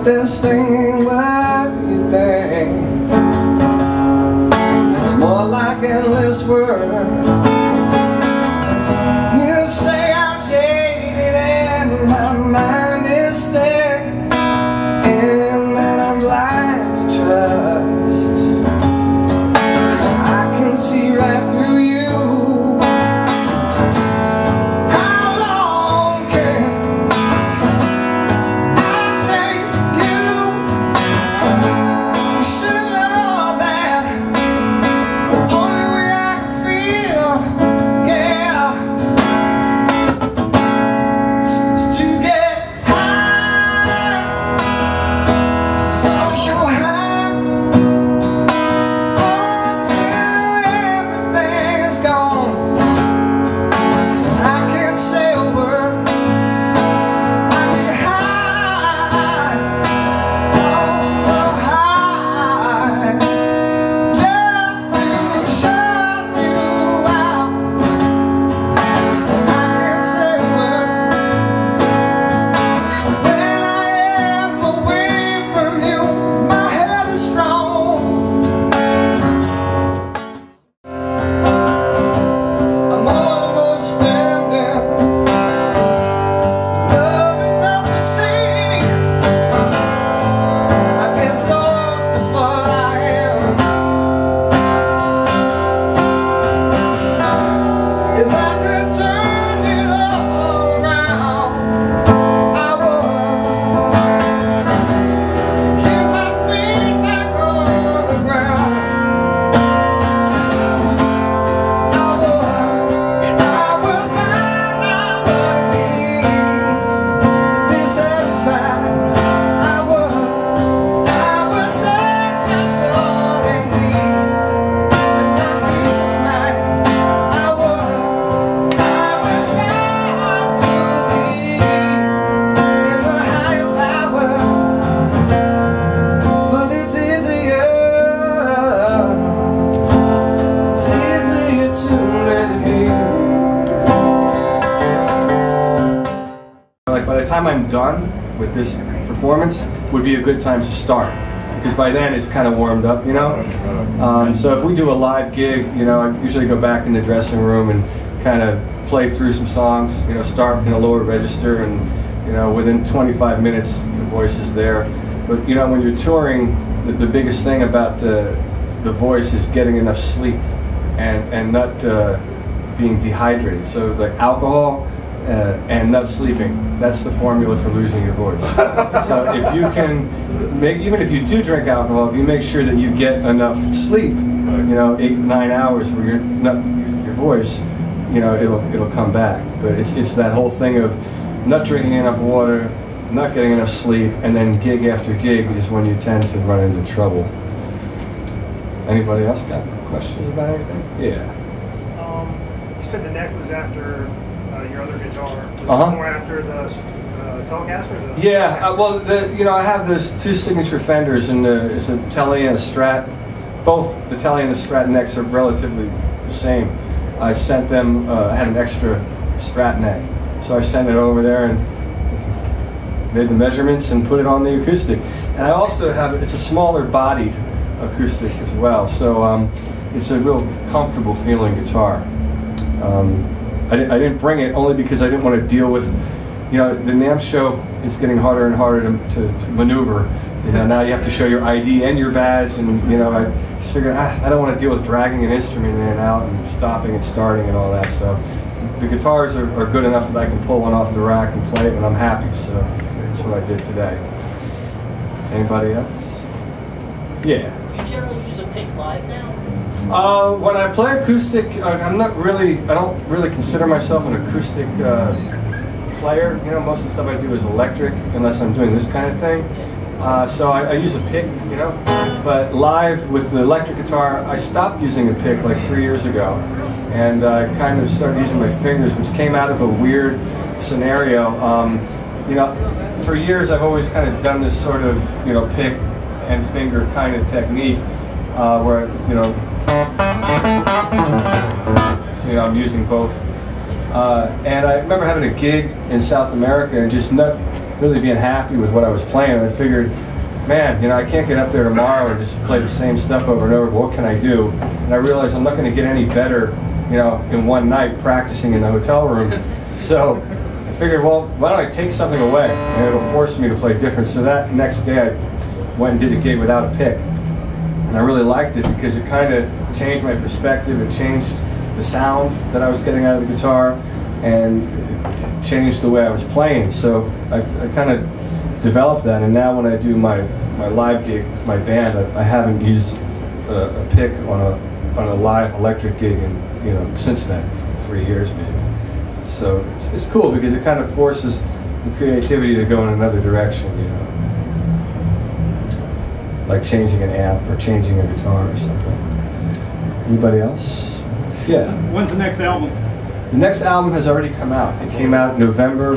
But this thing ain't what you think. It's more like endless words. You say I'm jaded and my mind is thick, and that I'm blind to trust. I can see right through you. By the time I'm done with this performance would be a good time to start, because by then it's kind of warmed up, you know. So if we do a live gig, you know, I usually go back in the dressing room and kind of play through some songs, you know, start in a lower register, and you know, within 25 minutes the voice is there. But you know, when you're touring, the biggest thing about the voice is getting enough sleep and not being dehydrated. So like alcohol and not sleeping, that's the formula for losing your voice. So if you can even if you do drink alcohol, if you make sure that you get enough sleep, you know, 8-9 hours where you're not using your voice, you know, it'll come back. But it's that whole thing of not drinking enough water, not getting enough sleep, and then gig after gig is when you tend to run into trouble. Anybody else got questions about anything? Yeah. You said the neck was after your other guitar. Was it more after the Telecaster? Yeah. Well, you know, I have those two signature Fenders, and it's a Tele and a Strat. Both the Tele and the Strat necks are relatively the same. I sent them. I had an extra Strat neck, so I sent it over there and made the measurements and put it on the acoustic. And I also have it's a smaller bodied acoustic as well, so it's a real comfortable feeling guitar. I didn't bring it only because I didn't want to deal with, you know, the NAMM show is getting harder and harder to maneuver. You know, now you have to show your ID and your badge, and you know, I just figured I don't want to deal with dragging an instrument in and out and stopping and starting and all that. So the guitars are good enough that I can pull one off the rack and play it, and I'm happy. So that's what I did today. Anybody else? Yeah. Do you generally use a pick live now? When I play acoustic, I don't really consider myself an acoustic player. You know, most of the stuff I do is electric, unless I'm doing this kind of thing. So I use a pick, you know. But live with the electric guitar, I stopped using a pick like 3 years ago, and I kind of started using my fingers, which came out of a weird scenario. You know, for years I've always kind of done this sort of, you know, pick and finger kind of technique, where, you know, so, you know, I'm using both. And I remember having a gig in South America and just not really being happy with what I was playing. I figured, man, you know, I can't get up there tomorrow and just play the same stuff over and over, but what can I do? And I realized I'm not going to get any better, you know, in one night practicing in the hotel room. So I figured, well, why don't I take something away? And it'll force me to play different. So that next day I went and did a gig without a pick. And I really liked it because it kind of changed my perspective. It changed the sound that I was getting out of the guitar, and it changed the way I was playing. So I kind of developed that, and now when I do my live gig with my band, I haven't used a pick on a live electric gig in, you know, since then, 3 years maybe. So it's cool because it kind of forces the creativity to go in another direction, you know, like changing an amp or changing a guitar or something. Anybody else? Yeah. When's the next album? The next album has already come out. It came out November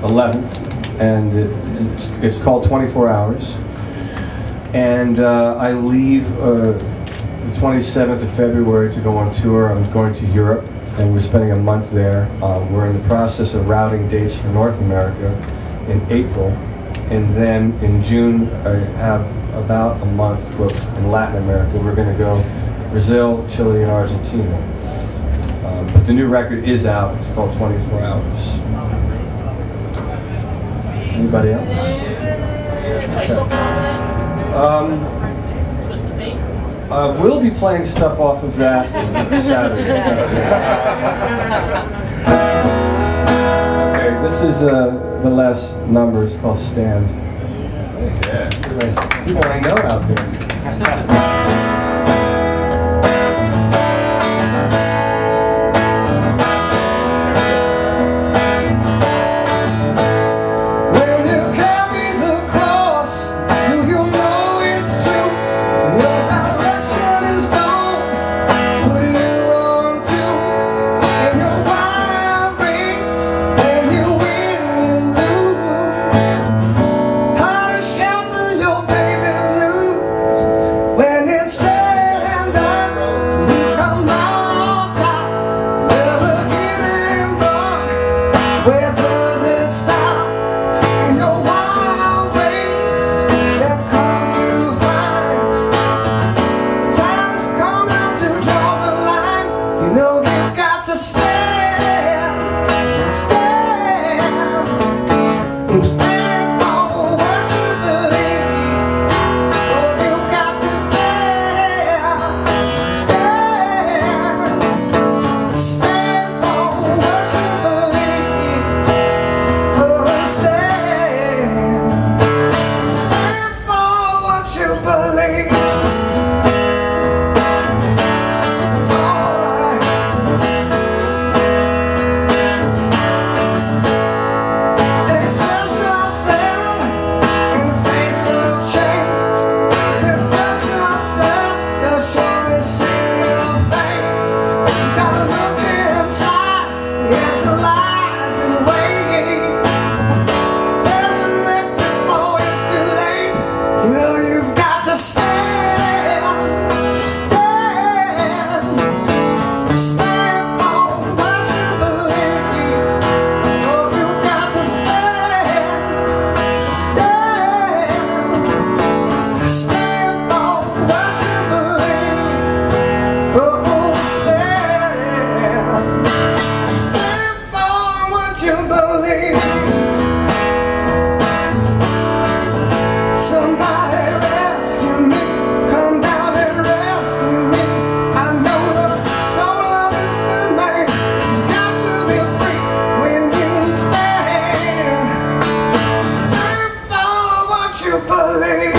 11th, and it's called 24 Hours. And I leave the 27th of February to go on tour. I'm going to Europe, and we're spending a month there. We're in the process of routing dates for North America in April. And then in June, I have about a month booked in Latin America. We're going to go to Brazil, Chile, and Argentina. But the new record is out. It's called 24 Hours. Anybody else? You play something off of that? Twist the Fate? We'll be playing stuff off of that Saturday. Okay, this is the last number. It's called Stand. Yeah. People I know out there. you believe?